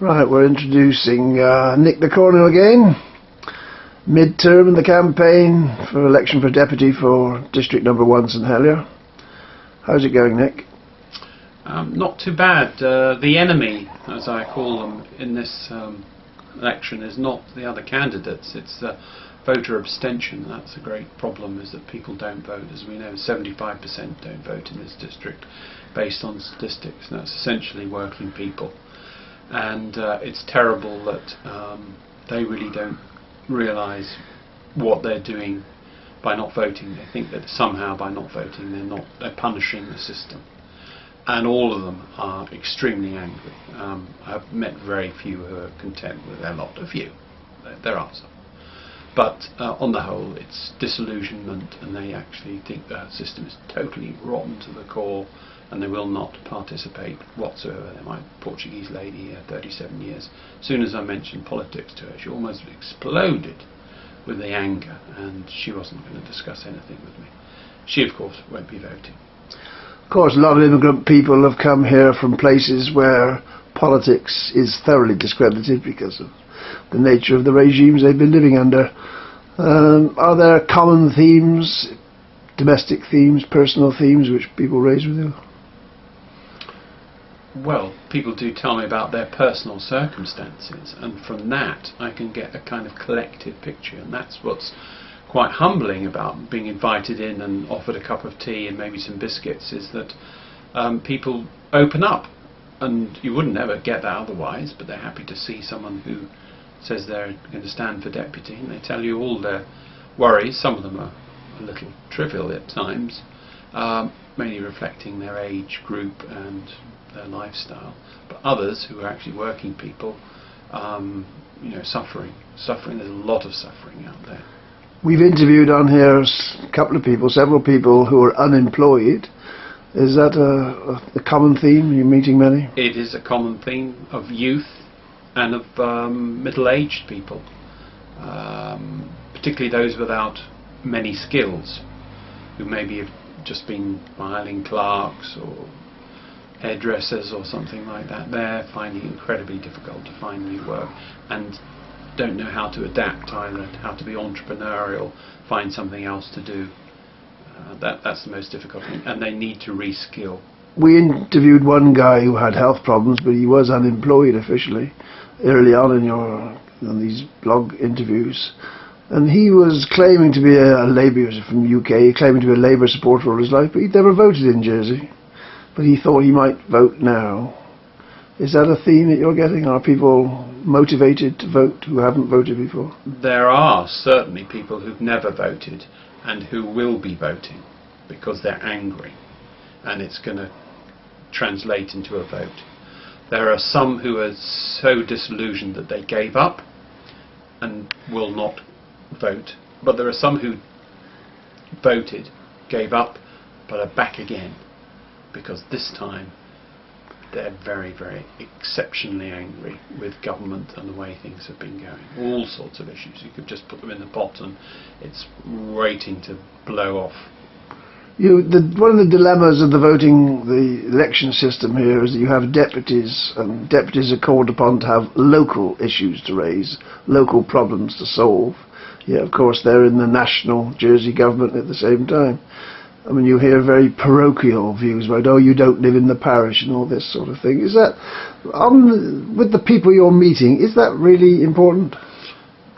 Right, we're introducing Nick the Cornu again. Mid-term in the campaign for election for deputy for District Number 1 St Helier. How's it going, Nick? Not too bad. The enemy, as I call them in this election, is not the other candidates, it's voter abstention. That's a great problem, is that people don't vote. As we know, 75% don't vote in this district based on statistics, and that's essentially working people. And it's terrible that they really don't realise what they're doing by not voting. They think that somehow by not voting they're punishing the system, and all of them are extremely angry. I've met very few who are content with their lot. A few, there are some, but on the whole it's disillusionment, and they actually think the system is totally rotten to the core, and they will not participate whatsoever. My Portuguese lady, 37 years, as soon as I mentioned politics to her, she almost exploded with the anger, and she wasn't going to discuss anything with me. She, of course, won't be voting. Of course, a lot of immigrant people have come here from places where politics is thoroughly discredited because of the nature of the regimes they've been living under. Are there common themes, domestic themes, personal themes, which people raise with you? Well, people do tell me about their personal circumstances, and from that I can get a kind of collective picture, and that's what's quite humbling about being invited in and offered a cup of tea and maybe some biscuits, is that people open up, and you wouldn't ever get that otherwise, but they're happy to see someone who says they're going to stand for deputy, and they tell you all their worries. Some of them are a little trivial at times, mainly reflecting their age group and their lifestyle, but others who are actually working people, suffering. There's a lot of suffering out there. We've interviewed on here several people who are unemployed. Is that a common theme? Are you meeting many? It is a common theme of youth and of middle-aged people, particularly those without many skills, who maybe have just been filing clerks or hairdressers or something like that. They're finding it incredibly difficult to find new work, and don't know how to adapt either, how to be entrepreneurial, find something else to do. That's the most difficult thing, and they need to reskill. We interviewed one guy who had health problems, but he was unemployed officially early on in these blog interviews, and he was claiming to be a Labour, he was from the UK, claiming to be a Labour supporter all his life, but he'd never voted in Jersey. But he thought he might vote now. Is that a theme that you're getting? Are people motivated to vote who haven't voted before? There are certainly people who've never voted and who will be voting because they're angry, and it's going to translate into a vote. There are some who are so disillusioned that they gave up and will not vote, but there are some who voted, gave up, but are back again, because this time they're very, very exceptionally angry with government and the way things have been going. All sorts of issues. You could just put them in the pot and it's waiting to blow off. One of the dilemmas of the election system here is that you have deputies, and deputies are called upon to have local issues to raise, local problems to solve. Yeah, of course, they're in the national Jersey government at the same time. I mean, you hear very parochial views about, oh, you don't live in the parish and all this sort of thing. Is that, with the people you're meeting, is that really important?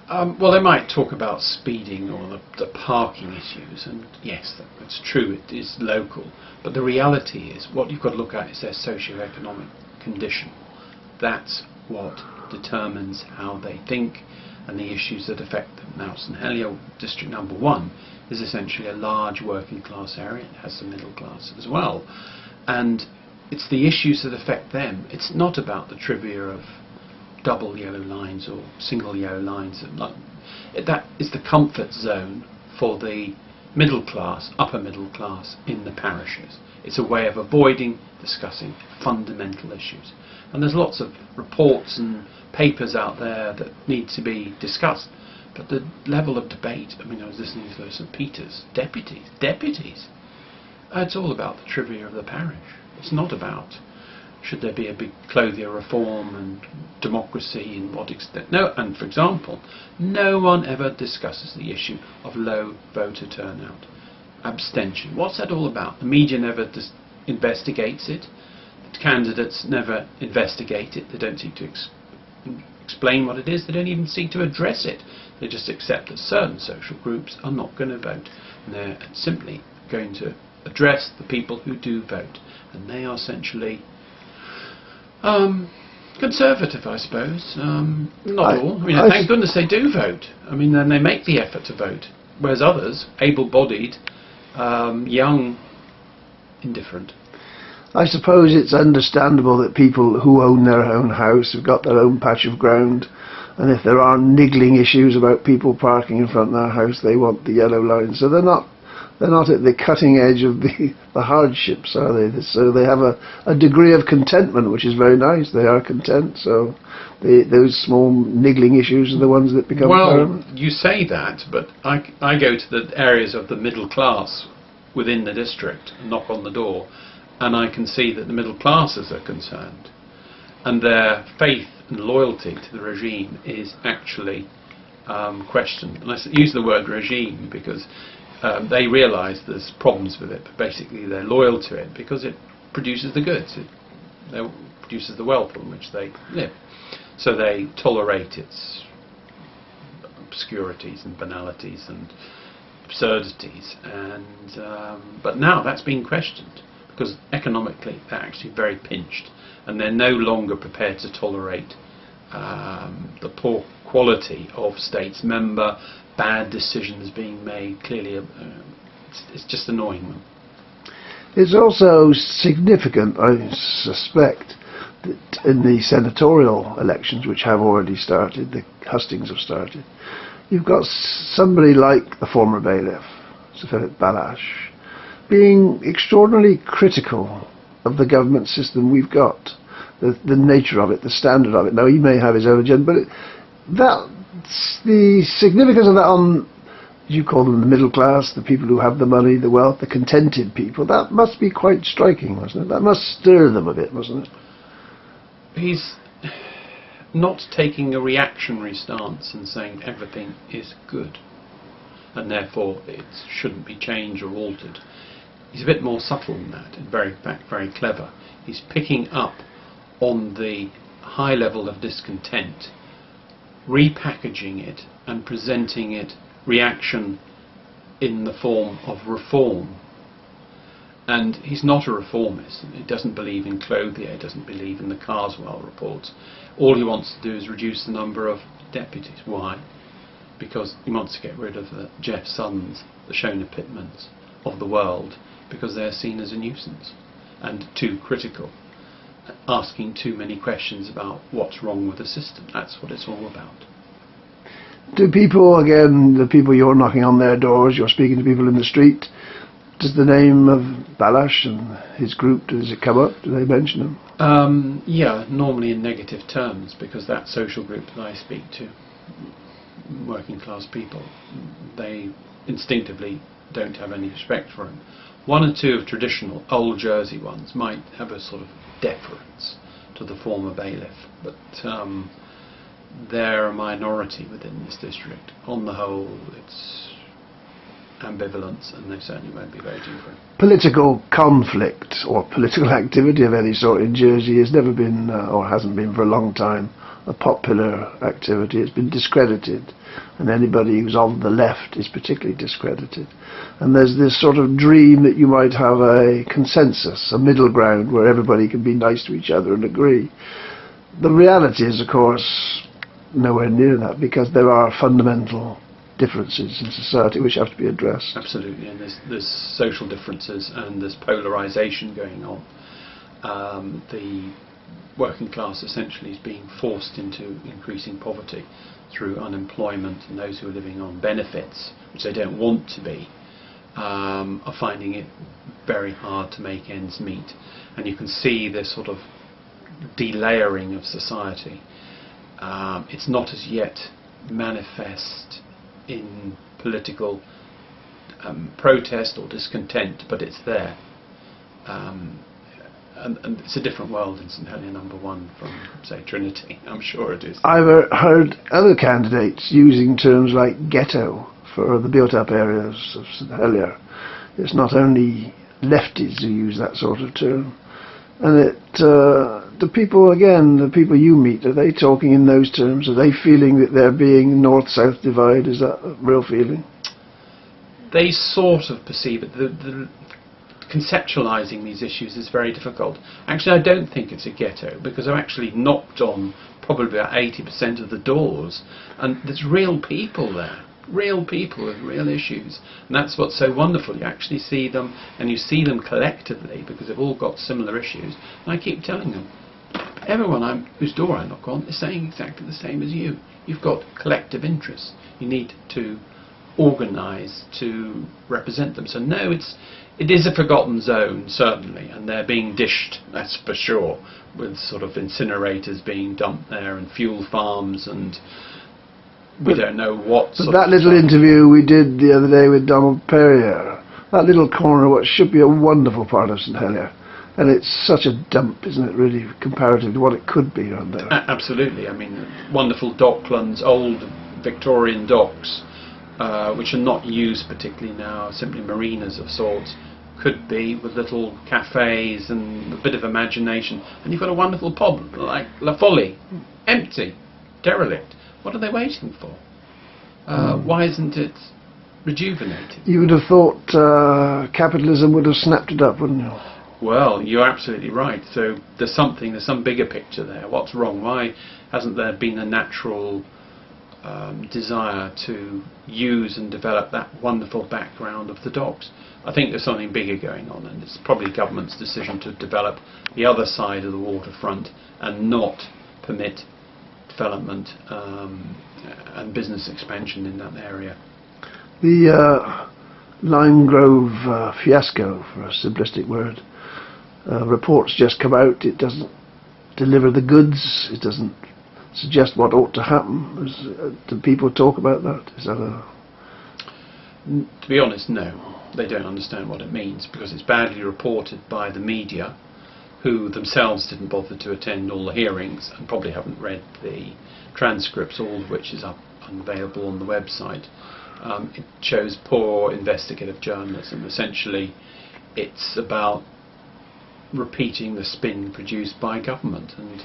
Well, they might talk about speeding or the parking issues, and yes, that's true, it is local. But the reality is, what you've got to look at is their socio-economic condition. That's what determines how they think and the issues that affect them. Now, St Helier, District Number 1, is essentially a large working class area. It has some middle class as well, and it's the issues that affect them. It's not about the trivia of double yellow lines or single yellow lines. That is the comfort zone for the middle class, upper middle class in the parishes. It's a way of avoiding discussing fundamental issues, and there's lots of reports and papers out there that need to be discussed. But the level of debate, I mean, I was listening to St Peter's, deputies. It's all about the trivia of the parish. It's not about should there be a big clothier reform and democracy in what extent? No, and for example, no one ever discusses the issue of low voter turnout, abstention. What's that all about? The media never investigates it. The candidates never investigate it. They don't seek to explain what it is. They don't even seek to address it. They just accept that certain social groups are not going to vote, and they're simply going to address the people who do vote, and they are essentially conservative, I suppose. Not all. I mean, thank goodness they do vote. I mean, then they make the effort to vote, whereas others, able-bodied, young, indifferent. I suppose it's understandable that people who own their own house have got their own patch of ground, and if there are niggling issues about people parking in front of their house, they want the yellow line. So they're not at the cutting edge of the hardships, are they? So they have a degree of contentment, which is very nice. They are content. So those small niggling issues are the ones that become permanent. Well, you say that, but I go to the areas of the middle class within the district and knock on the door, and I can see that the middle classes are concerned, and their faith and loyalty to the regime is actually questioned. And I use the word regime because they realise there's problems with it, but basically they're loyal to it because it produces the goods, it produces the wealth on which they live. So they tolerate its obscurities and banalities and absurdities. But now that's being questioned because economically they're actually very pinched, and they're no longer prepared to tolerate the poor quality of states member, bad decisions being made. Clearly, it's just annoying them. It's also significant, I suspect, that in the senatorial elections, which have already started, the hustings have started, you've got somebody like the former bailiff, Sir Philip Balash, being extraordinarily critical of the government system we've got, the nature of it, the standard of it. Now, he may have his own agenda, but the significance of that on, you call them the middle class, the people who have the money, the wealth, the contented people, that must be quite striking, mustn't it? That must stir them a bit, mustn't it? He's not taking a reactionary stance and saying everything is good and therefore it shouldn't be changed or altered. He's a bit more subtle than that, and very clever. He's picking up on the high level of discontent, repackaging it and presenting it reaction in the form of reform. And he's not a reformist. He doesn't believe in Clothier, he doesn't believe in the Carswell reports. All he wants to do is reduce the number of deputies. Why? Because he wants to get rid of the Jeff Suddens, the Shona Pittmans of the world, because they're seen as a nuisance and too critical, asking too many questions about what's wrong with the system. That's what it's all about. Do people, again, the people you're knocking on their doors, you're speaking to people in the street, does the name of Balash and his group, does it come up? Do they mention him? Yeah, normally in negative terms, because that social group that I speak to, working class people, they instinctively don't have any respect for him. One or two of traditional old Jersey ones might have a sort of deference to the former bailiff, but they're a minority within this district. On the whole, it's ambivalence, and they certainly won't be voting for him. Political conflict or political activity of any sort in Jersey has never been, or hasn't been for a long time, a popular activity. It's been discredited, and anybody who's on the left is particularly discredited. And there's this sort of dream that you might have a consensus, a middle ground where everybody can be nice to each other and agree. The reality is, of course, nowhere near that, because there are fundamental differences in society which have to be addressed. Absolutely, and there's social differences and there's polarisation going on. The working class essentially is being forced into increasing poverty through unemployment, and those who are living on benefits, which they don't want to be, are finding it very hard to make ends meet. And you can see this sort of delayering of society. It's not as yet manifest in political protest or discontent, but it's there. and it's a different world in St Helier number 1 from, say, Trinity. I'm sure it is. I've heard other candidates using terms like ghetto for the built-up areas of St Helier. It's not only lefties who use that sort of term. And the people you meet, are they talking in those terms? Are they feeling that they're being north-south divide? Is that a real feeling? They sort of perceive it. The conceptualising these issues is very difficult. Actually, I don't think it's a ghetto, because I've actually knocked on probably about 80% of the doors, and there's real people there. Real people with real issues, and that's what's so wonderful. You actually see them, and you see them collectively, because they've all got similar issues. And I keep telling them, everyone whose door I knock on is saying exactly the same as you. You've got collective interests. You need to organise to represent them. So no, it is a forgotten zone, certainly, and they're being dished, that's for sure, with sort of incinerators being dumped there and fuel farms, and we don't know what sort of that little interview we did the other day with Donald Perrier, that little corner, what should be a wonderful part of St Helier, and it's such a dump, isn't it, really, comparative to what it could be around there. Absolutely. I mean, wonderful docklands, old Victorian docks, which are not used particularly now, simply marinas of sorts, could be, with little cafes and a bit of imagination. And you've got a wonderful pub like La Folie, empty, derelict. What are they waiting for? Why isn't it rejuvenated? You would have thought capitalism would have snapped it up, wouldn't you? Well, you're absolutely right. So there's some bigger picture there. What's wrong? Why hasn't there been a natural desire to use and develop that wonderful background of the docks? I think there's something bigger going on, and it's probably government's decision to develop the other side of the waterfront and not permit development and business expansion in that area. The Lime Grove fiasco, for a simplistic word, reports just come out. It doesn't deliver the goods. It doesn't suggest what ought to happen. Do people talk about that? Is that a... To be honest, no. They don't understand what it means, because it's badly reported by the media, who themselves didn't bother to attend all the hearings and probably haven't read the transcripts, all of which is available on the website. It shows poor investigative journalism. Essentially, it's about repeating the spin produced by government, and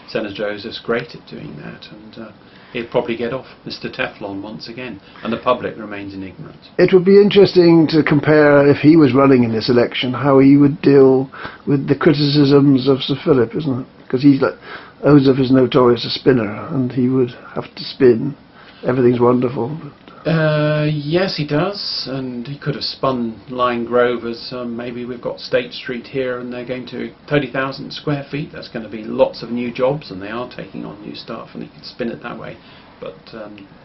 Senator Joseph's great at doing that, and he'll probably get off Mr. Teflon once again, and the public remains in ignorance. It would be interesting to compare, if he was running in this election, how he would deal with the criticisms of Sir Philip, isn't it? Because Joseph is notorious a spinner, and he would have to spin. Everything's wonderful. Yes, he does, and he could have spun Lyne Grove as maybe we've got State Street here, and they're going to 30,000 square feet. That's going to be lots of new jobs, and they are taking on new staff, and he could spin it that way. But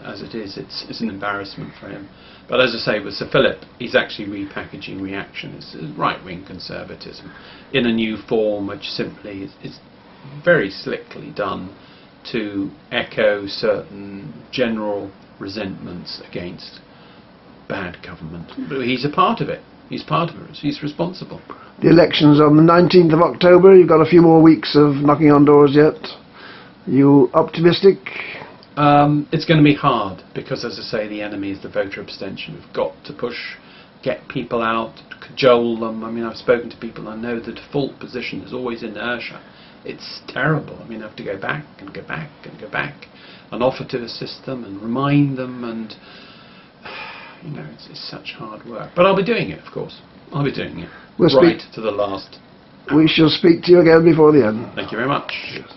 as it is, it's an embarrassment for him. But as I say, with Sir Philip, he's actually repackaging reaction. It's right-wing conservatism in a new form, which simply is very slickly done to echo certain general resentments against bad government. But he's a part of it. He's part of it. He's responsible. The election's on the 19th of October. You've got a few more weeks of knocking on doors yet. Are you optimistic? It's going to be hard, because, as I say, the enemy is the voter abstention. We've got to push, get people out, cajole them. I mean, I've spoken to people, I know the default position is always inertia. It's terrible. I mean, I have to go back and go back and go back and offer to assist them and remind them, and you know, it's such hard work. But I'll be doing it, of course. I'll be doing it right to the last. We shall speak to you again before the end. Thank you very much. Yes.